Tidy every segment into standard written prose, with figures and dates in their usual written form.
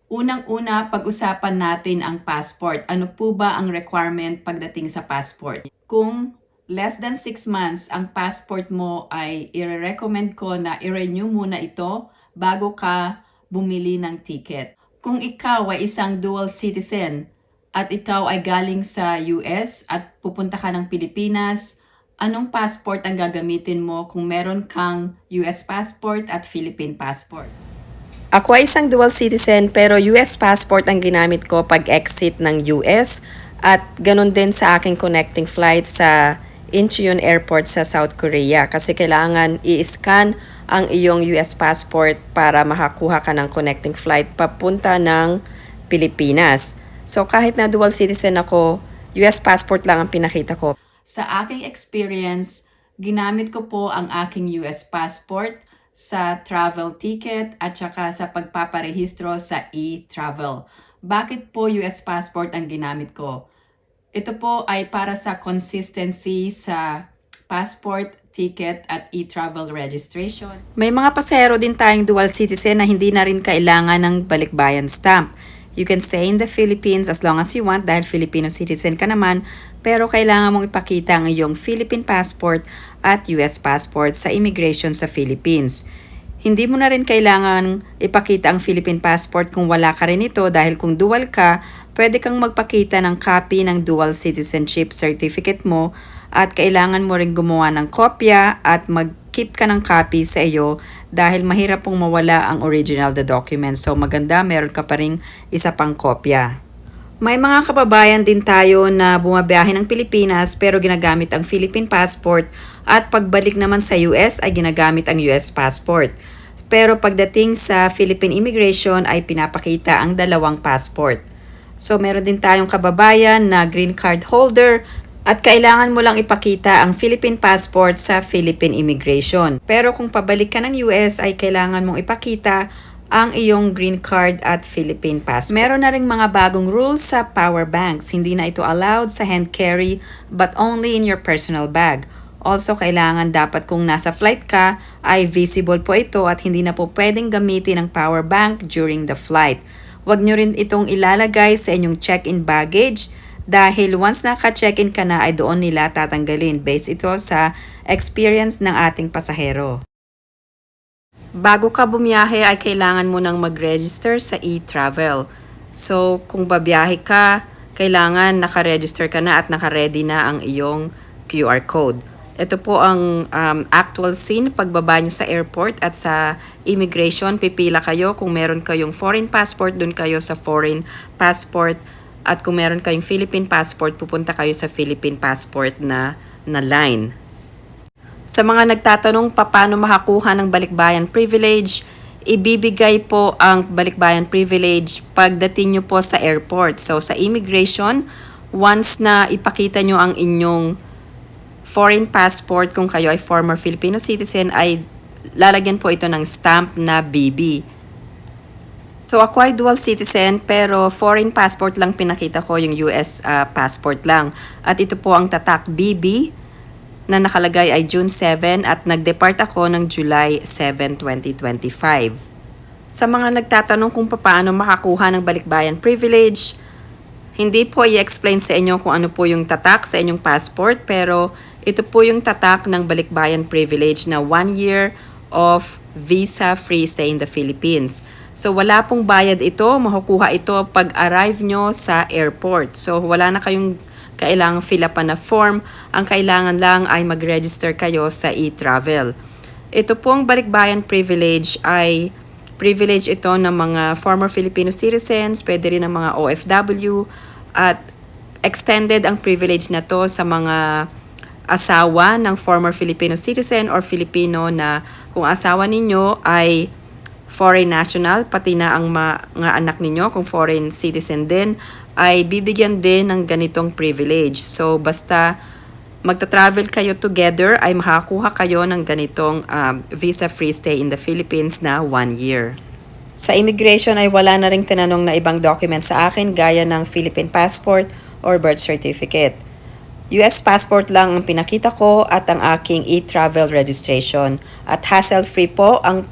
Unang-una, pag-usapan natin ang passport. Ano po ba ang requirement pagdating sa passport? Kung less than 6 months ang passport mo, ay i-recommend ko na i-renew muna ito bago ka bumili ng ticket. Kung ikaw ay isang dual citizen at ikaw ay galing sa US at pupunta ka ng Pilipinas, anong passport ang gagamitin mo kung meron kang US passport at Philippine passport? Ako ay isang dual citizen pero US passport ang ginamit ko pag-exit ng US at ganun din sa aking connecting flight sa Incheon Airport sa South Korea kasi kailangan i-scan ang iyong US passport para makakuha ka ng connecting flight papunta ng Pilipinas. So kahit na dual citizen ako, US passport lang ang pinakita ko. Sa aking experience, ginamit ko po ang aking US passport sa travel ticket at saka sa pagpaparehistro sa e-travel. Bakit po US passport ang ginamit ko? Ito po ay para sa consistency sa passport, ticket at e-travel registration. May mga pasahero din tayong dual citizen na hindi na rin kailangan ng balikbayan stamp. You can stay in the Philippines as long as you want dahil Filipino citizen ka naman, pero kailangan mong ipakita ang iyong Philippine passport at US passport sa immigration sa Philippines. Hindi mo na rin kailangan ipakita ang Philippine passport kung wala ka rin ito dahil kung dual ka, pwede kang magpakita ng copy ng dual citizenship certificate mo at kailangan mo rin gumawa ng kopya at mag-keep ka ng copy sa iyo dahil mahirap pong mawala ang original the document. So maganda meron ka pa rin isa pang kopya. May mga kababayan din tayo na bumabiyahe ng Pilipinas pero ginagamit ang Philippine passport at pagbalik naman sa US ay ginagamit ang US passport. Pero pagdating sa Philippine immigration ay pinapakita ang dalawang passport. So meron din tayong kababayan na green card holder at kailangan mo lang ipakita ang Philippine passport sa Philippine immigration. Pero kung pabalik ka ng US ay kailangan mong ipakita ang iyong green card at Philippine passport. Meron na ring mga bagong rules sa power banks. Hindi na ito allowed sa hand carry but only in your personal bag. Also, kailangan dapat kung nasa flight ka ay visible po ito at hindi na po pwedeng gamitin ang power bank during the flight. Huwag nyo rin itong ilalagay sa inyong check-in baggage dahil once naka-check-in ka na ay doon nila tatanggalin based ito sa experience ng ating pasahero. Bago ka bumiyahe ay kailangan mo nang mag-register sa e-travel. So kung babiyahe ka, kailangan naka-register ka na at naka-ready na ang iyong QR code. Ito po ang actual scene pagbaba nyo sa airport at sa immigration. Pipila kayo kung meron kayong foreign passport, dun kayo sa foreign passport. At kung meron kayong Philippine passport, pupunta kayo sa Philippine passport na line. Sa mga nagtatanong paano makakuha ng balikbayan privilege, ibibigay po ang balikbayan privilege pagdating nyo po sa airport. So sa immigration, once na ipakita nyo ang inyong foreign passport, kung kayo ay former Filipino citizen, ay lalagyan po ito ng stamp na BB. So ako ay dual citizen pero foreign passport lang pinakita ko, yung US passport lang. At ito po ang tatak BB na nakalagay ay June 7 at nag-depart ako ng July 7, 2025. Sa mga nagtatanong kung paano makakuha ng balikbayan privilege, hindi po i-explain sa inyo kung ano po yung tatak sa inyong passport pero ito po yung tatak ng balikbayan privilege na 1 year of visa-free stay in the Philippines. So wala pong bayad ito, makukuha ito pag arrive nyo sa airport. So wala na kayong kailangang fill up na form, ang kailangan lang ay mag-register kayo sa e-travel. Ito pong balikbayan privilege ay privilege ito ng mga former Filipino citizens, pwede rin ng mga OFW, at extended ang privilege na to sa mga asawa ng former Filipino citizen or Filipino na kung asawa ninyo ay foreign national, pati na ang mga anak ninyo kung foreign citizen din, ay bibigyan din ng ganitong privilege. So basta magta-travel kayo together ay makakuha kayo ng ganitong visa-free stay in the Philippines na 1 year. Sa immigration ay wala na ring tinanong na ibang document sa akin gaya ng Philippine passport or birth certificate. US passport lang ang pinakita ko at ang aking e-travel registration. At hassle-free po ang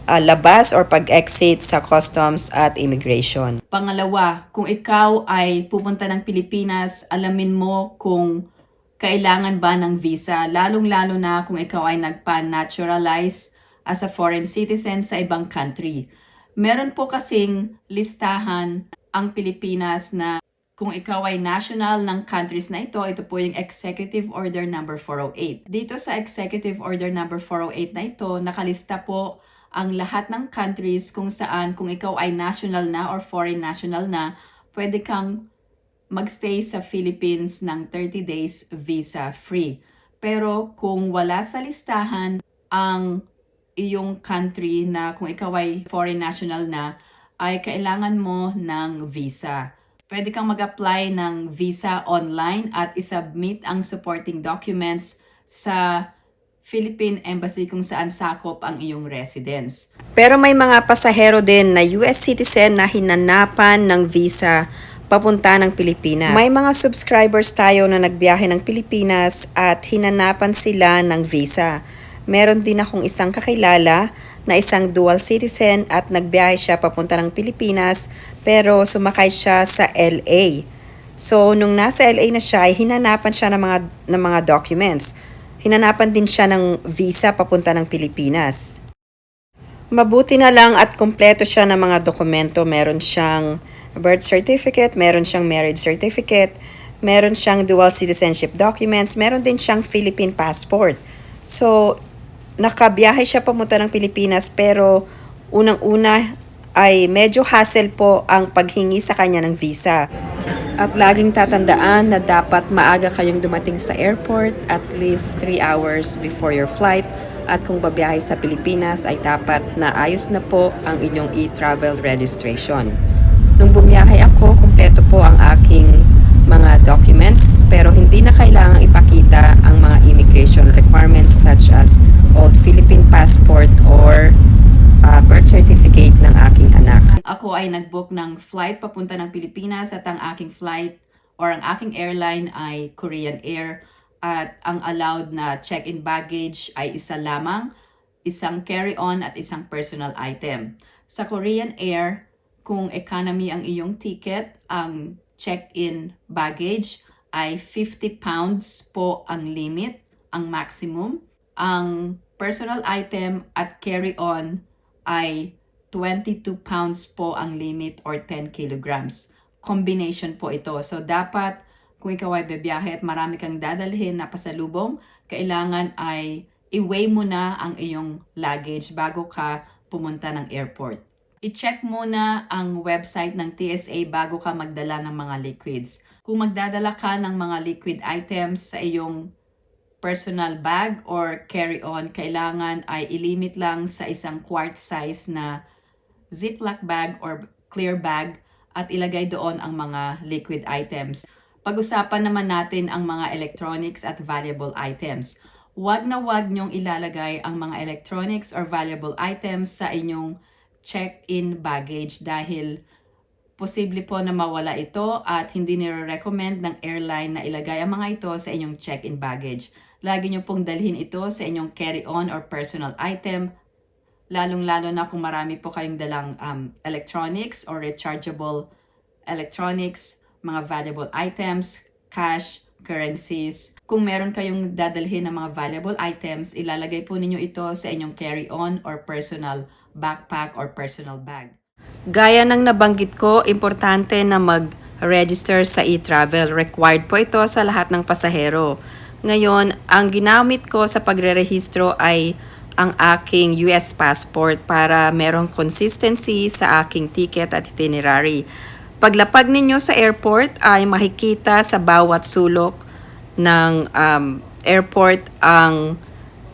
labas or pag-exit sa customs at immigration. Pangalawa, kung ikaw ay pupunta ng Pilipinas, alamin mo kung kailangan ba ng visa, lalong-lalo na kung ikaw ay nagpa-naturalize as a foreign citizen sa ibang country. Meron po kasing listahan ang Pilipinas na kung ikaw ay national ng countries na ito po yung Executive Order number 408. Dito sa Executive Order number 408 na ito, nakalista po ang lahat ng countries kung saan kung ikaw ay national na or foreign national na, pwede kang magstay sa Philippines ng 30 days visa-free. Pero kung wala sa listahan ang iyong country na kung ikaw ay foreign national na, ay kailangan mo ng visa. Pwede kang mag-apply ng visa online at isubmit ang supporting documents sa Philippine Embassy kung saan sakop ang iyong residence. Pero may mga pasahero din na US citizen na hinanapan ng visa papunta ng Pilipinas. May mga subscribers tayo na nagbiyahe ng Pilipinas at hinanapan sila ng visa. Meron din akong isang kakilala na isang dual citizen at nagbiyahe siya papunta ng Pilipinas pero sumakay siya sa LA. So, nung nasa LA na siya, ay hinanapan siya ng mga documents. Hinanapan din siya ng visa papunta ng Pilipinas. Mabuti na lang at kompleto siya ng mga dokumento. Meron siyang birth certificate, meron siyang marriage certificate, meron siyang dual citizenship documents, meron din siyang Philippine passport. So, nakabiyahe siya papunta ng Pilipinas pero unang-una ay medyo hassle po ang paghingi sa kanya ng visa. At laging tatandaan na dapat maaga kayong dumating sa airport at least 3 hours before your flight. At kung babiyahe sa Pilipinas ay dapat na ayos na po ang inyong e-travel registration. Nung bumiyahe ako, kumpleto po ang aking mga documents pero hindi na kailangang ipakita ang mga immigration requirements such as old Philippine passport or birth certificate ng aking anak. Ako ay nag-book ng flight papunta ng Pilipinas at ang aking flight or ang aking airline ay Korean Air at ang allowed na check-in baggage ay isa lamang, isang carry-on at isang personal item. Sa Korean Air, kung economy ang iyong ticket, ang check-in baggage ay 50 pounds po ang limit, ang maximum. Ang personal item at carry-on ay 22 pounds po ang limit or 10 kilograms. Combination po ito. So dapat kung ikaw ay bibiyahe at marami kang dadalhin na pasalubong, kailangan ay i-weigh mo na ang iyong luggage bago ka pumunta ng airport. I-check muna ang website ng TSA bago ka magdala ng mga liquids. Kung magdadala ka ng mga liquid items sa iyong personal bag or carry-on, kailangan ay ilimit lang sa isang quart size na Ziploc bag or clear bag at ilagay doon ang mga liquid items. Pag-usapan naman natin ang mga electronics at valuable items. Huwag na huwag niyong ilalagay ang mga electronics or valuable items sa inyong check-in baggage dahil posible po na mawala ito at hindi nire-recommend ng airline na ilagay ang mga ito sa inyong check-in baggage. Lagi niyo pong dalhin ito sa inyong carry-on or personal item, lalong-lalo na kung marami po kayong dalang electronics or rechargeable electronics, mga valuable items, cash, currencies. Kung meron kayong dadalhin ng mga valuable items, ilalagay po ninyo ito sa inyong carry-on or personal backpack or personal bag. Gaya ng nabanggit ko, importante na mag-register sa e-travel. Required po ito sa lahat ng pasahero. Ngayon, ang ginamit ko sa pagre-rehistro ay ang aking US passport para merong consistency sa aking ticket at itinerary. Paglapag ninyo sa airport ay makikita sa bawat sulok ng airport ang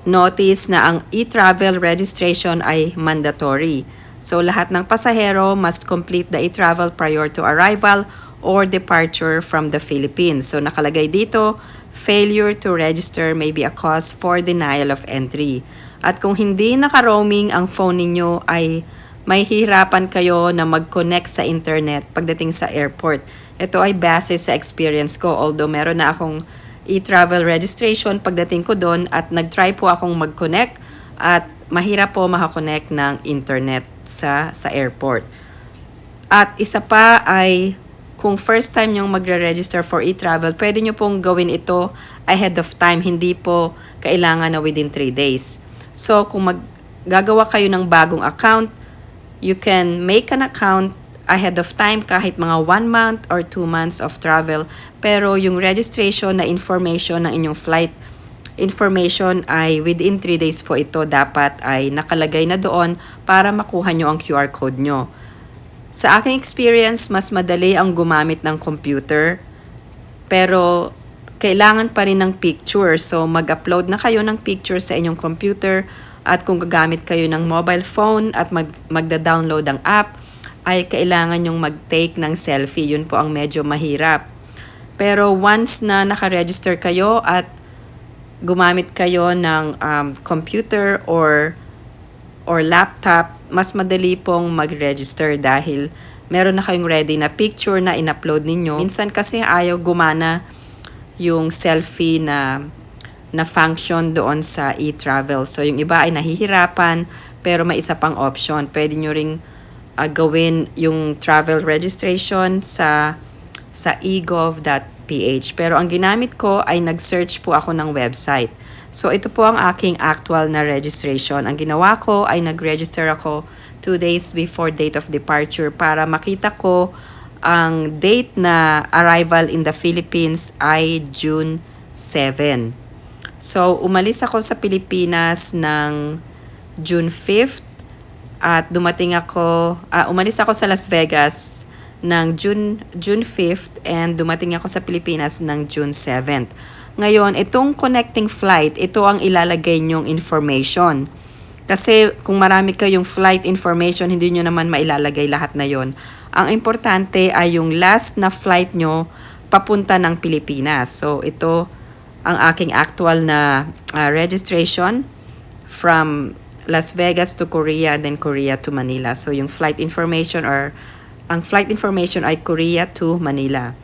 notice na ang e-travel registration ay mandatory. So lahat ng pasahero must complete the e-travel prior to arrival or departure from the Philippines. So nakalagay dito, failure to register may be a cause for denial of entry. At kung hindi naka-roaming ang phone ninyo ay may hirapan kayo na mag-connect sa internet pagdating sa airport. Ito ay base sa experience ko, although meron na akong e-travel registration pagdating ko doon at nag-try po akong mag-connect at mahirap po makakonect ng internet sa airport. At isa pa ay kung first time yung magre-register for e-travel, pwede nyo pong gawin ito ahead of time, hindi po kailangan na within 3 days. So kung gagawa kayo ng bagong account, you can make an account ahead of time kahit mga 1 month or 2 months of travel. Pero yung registration na information ng inyong flight information ay within 3 days po ito dapat ay nakalagay na doon para makuha nyo ang QR code nyo. Sa aking experience, mas madali ang gumamit ng computer, pero kailangan pa rin ng picture. So mag-upload na kayo ng picture sa inyong computer, at kung gagamit kayo ng mobile phone at magda-download ang app, ay kailangan yung mag-take ng selfie. Yun po ang medyo mahirap. Pero once na naka-register kayo at gumamit kayo ng computer or laptop, mas madali pong mag-register dahil meron na kayong ready na picture na in-upload ninyo. Minsan kasi ayaw gumana yung selfie na function doon sa e-travel. So yung iba ay nahihirapan, pero may isa pang option. Pwede nyo ring gawin yung travel registration sa egov.ph. Pero ang ginamit ko ay nag-search po ako ng website. So ito po ang aking actual na registration. Ang ginawa ko ay nag-register ako 2 days before date of departure para makita ko ang date na arrival in the Philippines ay June 7. So umalis ako sa Pilipinas ng June 5th at umalis ako sa Las Vegas ng June 5th and dumating ako sa Pilipinas ng June 7th. Ngayon, itong connecting flight, ito ang ilalagay nyong information. Kasi kung marami kayong flight information, hindi nyo naman mailalagay lahat na yon. Ang importante ay yung last na flight nyo papunta ng Pilipinas. So, ito ang aking actual na registration from Las Vegas to Korea, then Korea to Manila. So, yung flight information ang flight information ay Korea to Manila.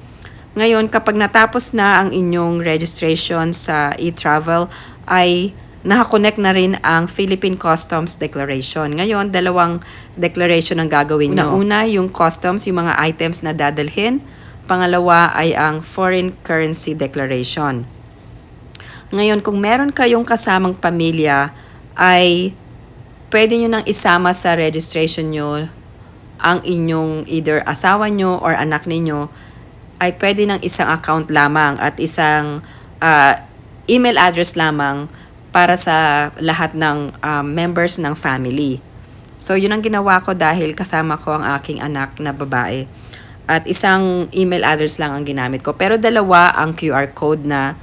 Ngayon, kapag natapos na ang inyong registration sa e-travel, ay nakakonect na rin ang Philippine Customs Declaration. Ngayon, 2 declaration ang gagawin nyo. Una, yung customs, yung mga items na dadalhin. Pangalawa ay ang Foreign Currency Declaration. Ngayon, kung meron kayong kasamang pamilya, ay pwede nyo nang isama sa registration nyo ang inyong either asawa nyo or anak ninyo, ay pwede ng isang account lamang at isang email address lamang para sa lahat ng members ng family. So, yun ang ginawa ko dahil kasama ko ang aking anak na babae. At isang email address lang ang ginamit ko. Pero 2 ang QR code na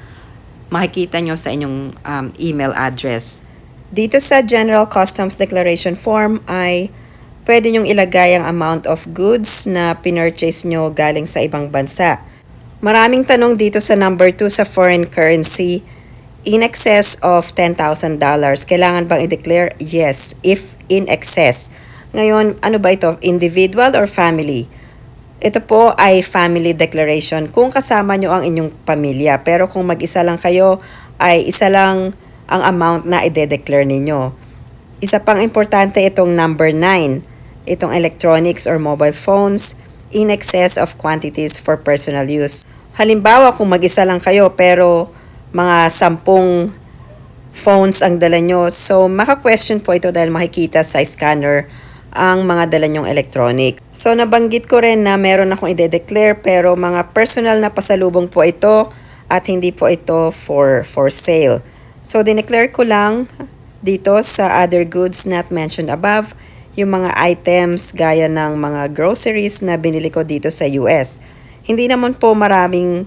makikita nyo sa inyong email address. Dito sa General Customs Declaration Form ay pwede nyong ilagay ang amount of goods na pinurchase nyo galing sa ibang bansa. Maraming tanong dito sa number 2 sa foreign currency. In excess of $10,000. Kailangan bang i-declare? Yes, if in excess. Ngayon, ano ba ito? Individual or family? Ito po ay family declaration kung kasama nyo ang inyong pamilya. Pero kung mag-isa lang kayo, ay isa lang ang amount na i-declare ninyo. Isa pang importante itong number 9. Itong electronics or mobile phones in excess of quantities for personal use. Halimbawa, kung mag-isa lang kayo pero mga 10 phones ang dala nyo, so maka-question po ito dahil makikita sa scanner ang mga dala nyong electronic. So nabanggit ko rin na meron akong i-declare pero mga personal na pasalubong po ito at hindi po ito for sale. So dineclare ko lang dito sa other goods not mentioned above yung mga items gaya ng mga groceries na binili ko dito sa US. Hindi naman po maraming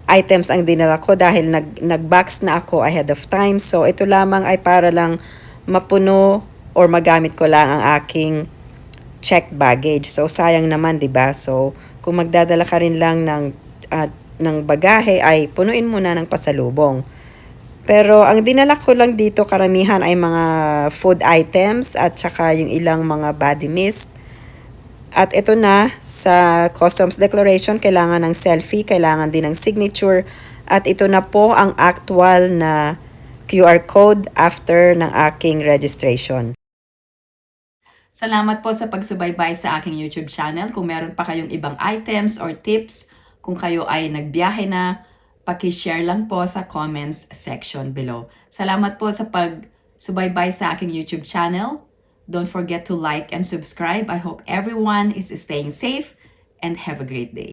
items ang dinala ko dahil nag-box na ako ahead of time. So ito lamang ay para lang mapuno or magamit ko lang ang aking checked baggage. So sayang naman, 'di ba? So kung magdadala ka rin lang ng bagahe ay punuin mo na ng pasalubong. Pero ang dinala ko lang dito karamihan ay mga food items at saka yung ilang mga body mist. At ito na, sa Customs Declaration, kailangan ng selfie, kailangan din ng signature. At ito na po ang actual na QR code after ng aking registration. Salamat po sa pagsubaybay sa aking YouTube channel. Kung meron pa kayong ibang items or tips, kung kayo ay nagbiyahe na, paki-share lang po sa comments section below. Salamat po sa pagsubaybay sa aking YouTube channel. Don't forget to like and subscribe. I hope everyone is staying safe and have a great day.